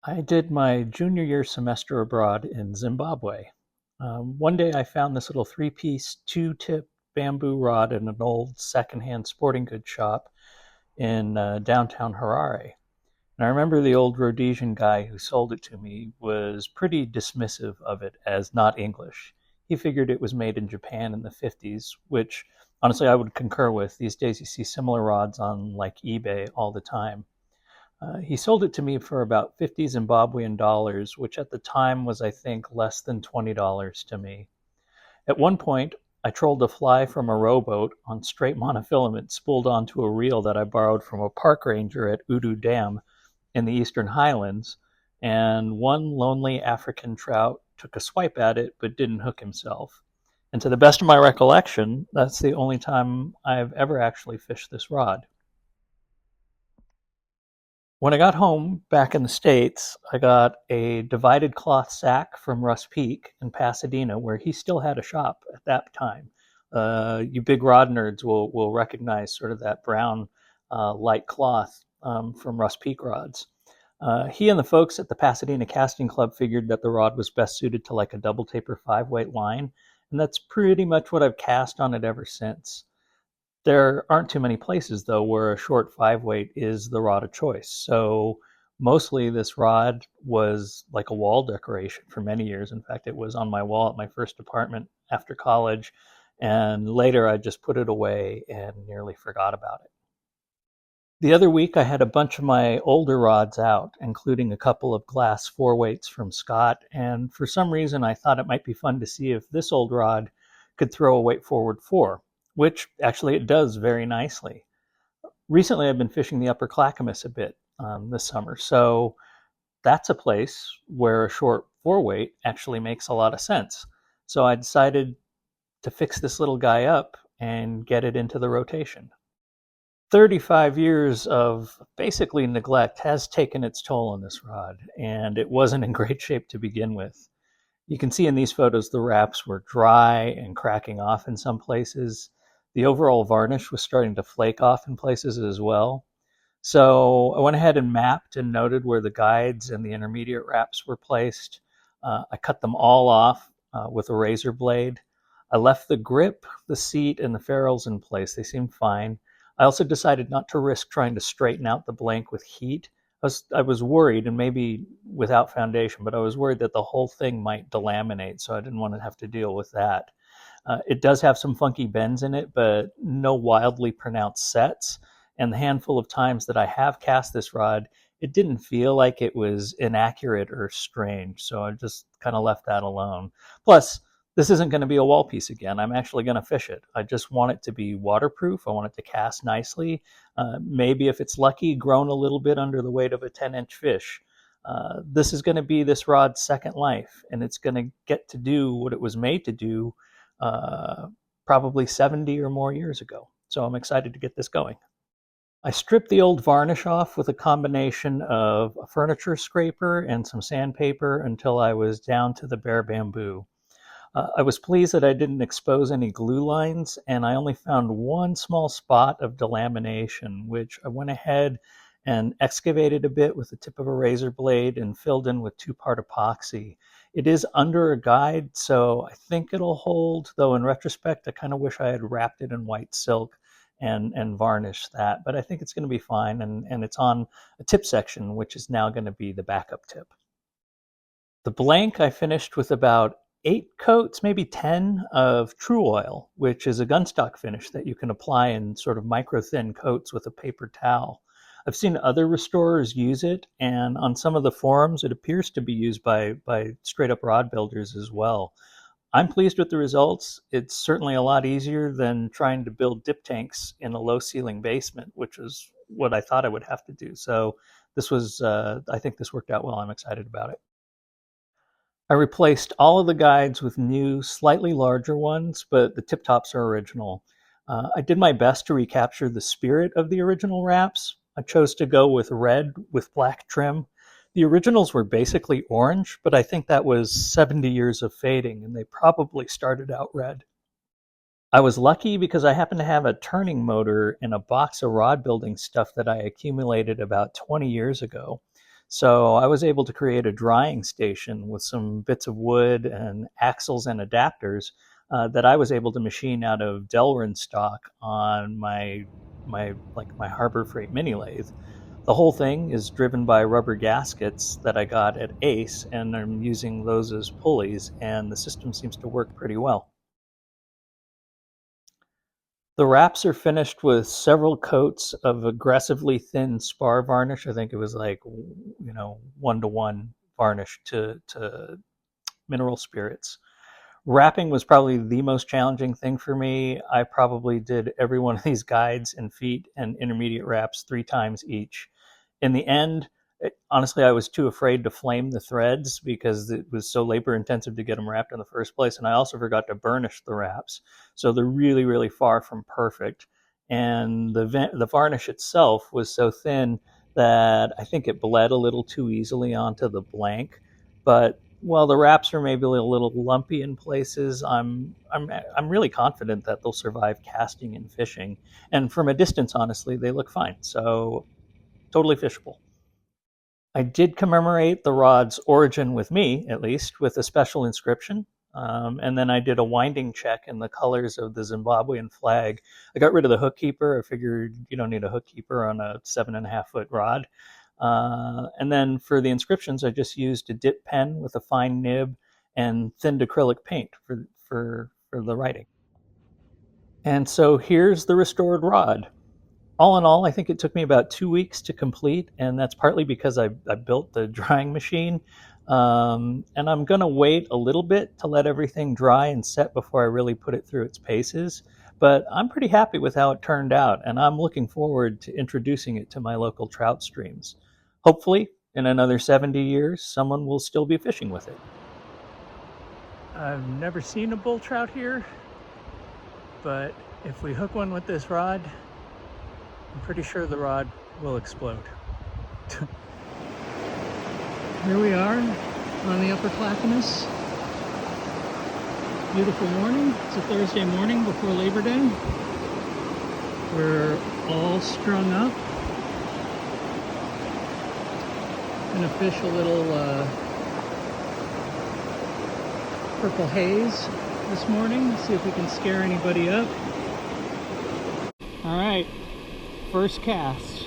I did my junior year semester abroad in Zimbabwe. One day I found this little three-piece, two-tip bamboo rod in an old secondhand sporting goods shop in downtown Harare. And I remember the old Rhodesian guy who sold it to me was pretty dismissive of it as not English. He figured it was made in Japan in the 50s, which honestly I would concur with. These days you see similar rods on like eBay all the time. He sold it to me for about 50 Zimbabwean dollars, which at the time was, I think, less than $20 to me. At one point, I trolled a fly from a rowboat on straight monofilament spooled onto a reel that I borrowed from a park ranger at Udu Dam in the Eastern Highlands, and one lonely African trout took a swipe at it but didn't hook himself. And to the best of my recollection, that's the only time I've ever actually fished this rod. When I got home back in the States, I got a divided cloth sack from Russ Peak in Pasadena, where he still had a shop at that time. You big rod nerds will recognize sort of that brown light cloth from Russ Peak rods. He and the folks at the Pasadena Casting Club figured that the rod was best suited to like a double taper 5-weight line, and that's pretty much what I've cast on it ever since. There aren't too many places, though, where a short 5-weight is the rod of choice. So mostly this rod was like a wall decoration for many years. In fact, it was on my wall at my first apartment after college. And later I just put it away and nearly forgot about it. The other week I had a bunch of my older rods out, including a couple of glass 4-weights from Scott. And for some reason I thought it might be fun to see if this old rod could throw a weight forward 4, which actually it does very nicely. Recently, I've been fishing the upper Clackamas a bit this summer, so that's a place where a short 4-weight actually makes a lot of sense. So I decided to fix this little guy up and get it into the rotation. 35 years of basically neglect has taken its toll on this rod, and it wasn't in great shape to begin with. You can see in these photos the wraps were dry and cracking off in some places. The overall varnish was starting to flake off in places as well. So I went ahead and mapped and noted where the guides and the intermediate wraps were placed. I cut them all off with a razor blade. I left the grip, the seat, and the ferrules in place. They seemed fine. I also decided not to risk trying to straighten out the blank with heat. I was worried, and maybe without foundation, but I was worried that the whole thing might delaminate, so I didn't want to have to deal with that. It does have some funky bends in it, but no wildly pronounced sets. And the handful of times that I have cast this rod, it didn't feel like it was inaccurate or strange, so I just kind of left that alone. Plus, this isn't going to be a wall piece again. I'm actually going to fish it. I just want it to be waterproof. I want it to cast nicely. Maybe if it's lucky, grown a little bit under the weight of a 10-inch fish. This is going to be this rod's second life, and it's going to get to do what it was made to do probably 70 or more years ago. So I'm excited to get this going. I stripped the old varnish off with a combination of a furniture scraper and some sandpaper until I was down to the bare bamboo. I was pleased that I didn't expose any glue lines, and I only found one small spot of delamination, which I went ahead and excavated a bit with the tip of a razor blade and filled in with 2-part epoxy. It is under a guide, so I think it'll hold, though in retrospect, I kind of wish I had wrapped it in white silk and varnished that, but I think it's going to be fine, and it's on a tip section, which is now going to be the backup tip. The blank I finished with about 8 coats, maybe 10, of True Oil, which is a gunstock finish that you can apply in sort of micro-thin coats with a paper towel. I've seen other restorers use it, and on some of the forums, it appears to be used by straight-up rod builders as well. I'm pleased with the results. It's certainly a lot easier than trying to build dip tanks in a low-ceiling basement, which is what I thought I would have to do. So this was, I think this worked out well. I'm excited about it. I replaced all of the guides with new, slightly larger ones, but the tip tops are original. I did my best to recapture the spirit of the original wraps. I chose to go with red with black trim. The originals were basically orange, but I think that was 70 years of fading, and they probably started out red. I was lucky because I happen to have a turning motor in a box of rod building stuff that I accumulated about 20 years ago. So I was able to create a drying station with some bits of wood and axles and adapters that I was able to machine out of Delrin stock on my Harbor Freight mini lathe. The whole thing is driven by rubber gaskets that I got at Ace, and I'm using those as pulleys, and the system seems to work pretty well. The wraps are finished with several coats of aggressively thin spar varnish. I think it was like, 1-to-1 varnish to mineral spirits. Wrapping was probably the most challenging thing for me. I probably did every one of these guides and feet and intermediate wraps 3 times each. In the end, honestly, I was too afraid to flame the threads because it was so labor intensive to get them wrapped in the first place. And I also forgot to burnish the wraps. So they're really, really far from perfect. And the varnish itself was so thin that I think it bled a little too easily onto the blank. But while the wraps are maybe a little lumpy in places, I'm really confident that they'll survive casting and fishing. And from a distance, honestly, they look fine. So totally fishable. I did commemorate the rod's origin with me, at least, with a special inscription. And then I did a winding check in the colors of the Zimbabwean flag. I got rid of the hook keeper. I figured you don't need a hook keeper on a 7.5-foot rod. And then for the inscriptions, I just used a dip pen with a fine nib and thinned acrylic paint for the writing. And so here's the restored rod. All in all, I think it took me about 2 weeks to complete, and that's partly because I built the drying machine. And I'm going to wait a little bit to let everything dry and set before I really put it through its paces. But I'm pretty happy with how it turned out, and I'm looking forward to introducing it to my local trout streams. Hopefully, in another 70 years, someone will still be fishing with it. I've never seen a bull trout here, but if we hook one with this rod, I'm pretty sure the rod will explode. Here we are on the Upper Clackamas. Beautiful morning. It's a Thursday morning before Labor Day. We're all strung up. Gonna fish a little purple haze this morning. See if we can scare anybody up. All right. First cast.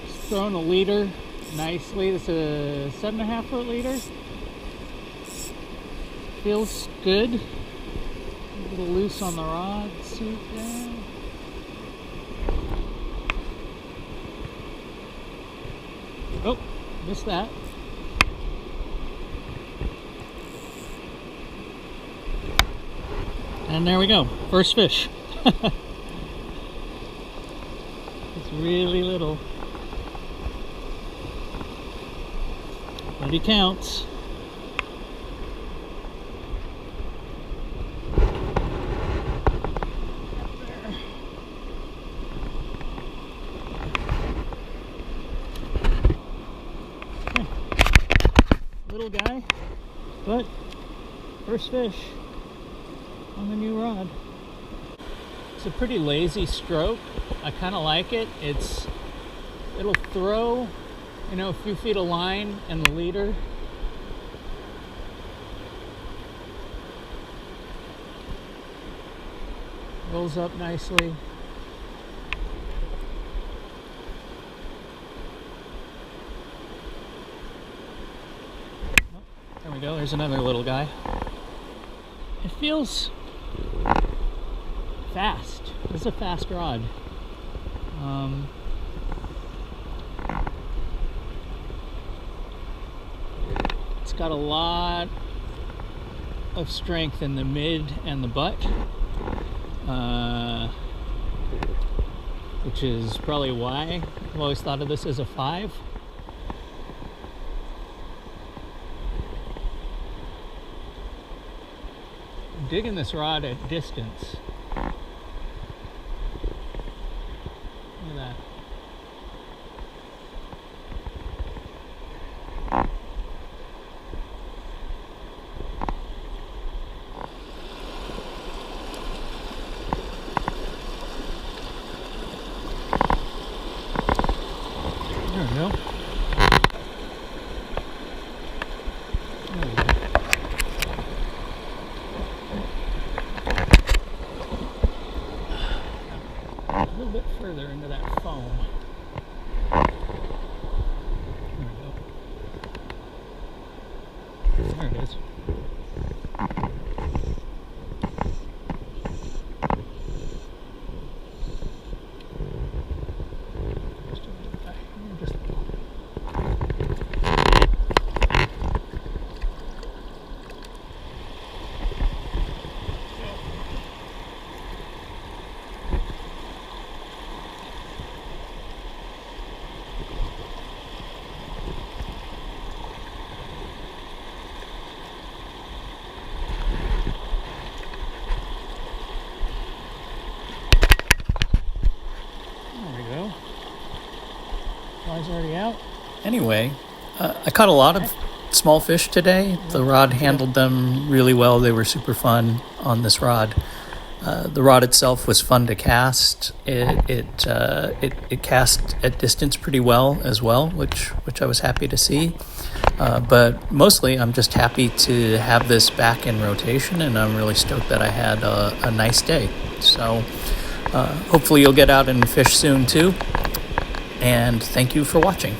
Just throwing a leader nicely. This is a 7.5-foot leader. Feels good. A little loose on the rod. See there. Oh, missed that. And there we go. First fish. It's really little, but he counts. There. Okay. Little guy, but first fish on the new rod. It's a pretty lazy stroke. I kind of like it. It'll throw, a few feet of line and the leader. Rolls up nicely. Oh, there we go. There's another little guy. It feels fast. It's a fast rod. It's got a lot of strength in the mid and the butt, which is probably why I've always thought of this as a 5. I'm digging this rod at distance. Look at that. go. There we go. A little bit further into that foam. There we go. There it is. Fly's already out. Anyway, I caught a lot of small fish today. The rod handled them really well. They were super fun on this rod. The rod itself was fun to cast. It cast at distance pretty well as well, which I was happy to see. But mostly, I'm just happy to have this back in rotation, and I'm really stoked that I had a nice day. So hopefully you'll get out and fish soon too. And thank you for watching.